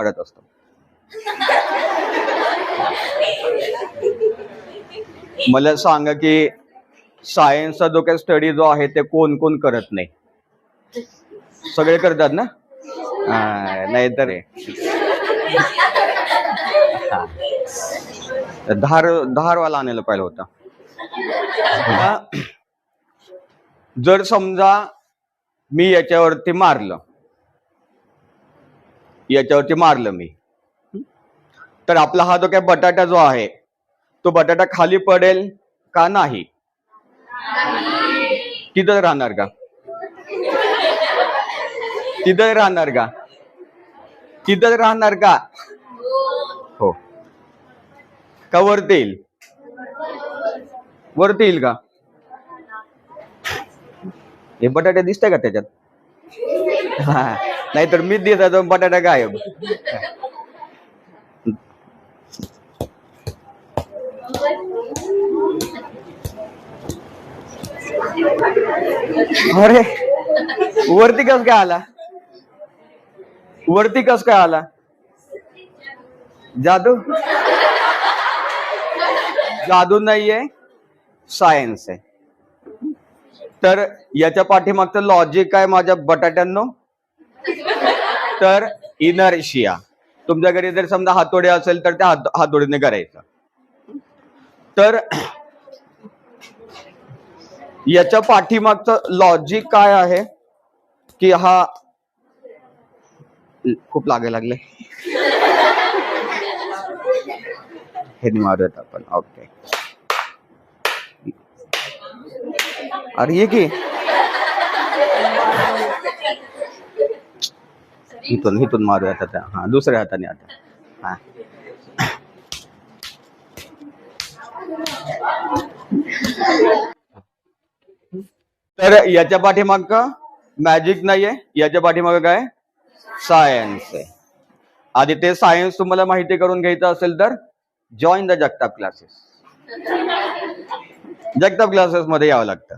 करत असतो. मला सांगा की सायन्सचा जो काही स्टडी जो आहे ते कोण कोण करत नाही? सगळे करतात ना? नाहीतर धारवाला आणायला पाहिजे होता. जर समजा मी याच्यावरती मारलं मी, तर आपला हा जो काय बटाटा जो आहे तो बटाटा खाली पडेल का नाही? तिथं राहणार का? तिथं राहणार का? तिथं राहणार का? हो का वरती येईल? वरती येईल का? हे बटाटे दिसतंय का त्याच्यात? नाहीतर मी देतो बटाटा गायब. अरे वरती कस काय आला? वरती कस काय आला? जादू? जादू नाहीये, सायन्स आहे. तर याच्या पाठीमागचं लॉजिक काय माझ्या बटाट्यांनो? तर इनर्शिया. तुमच्या घरी जर समजा हातोडे असेल तर त्या हातोडीने करायचं. तर याच्या पाठीमागचं लॉजिक काय आहे की हा खूप लागायला लागले. हे मारूयात आपण. ओके. अरे ये की इथून मारूयात आता. हा दुसऱ्या हाताने आता. हा तर याच्या पाठीमाग मॅजिक नाहीये, याच्या पाठीमाग काय? सायन्स आहे. आधी ते सायन्स तुम्हाला माहिती करून घ्यायचं असेल तर join the Jagtap classes. Jagtap classes मध्ये यावं लागतं.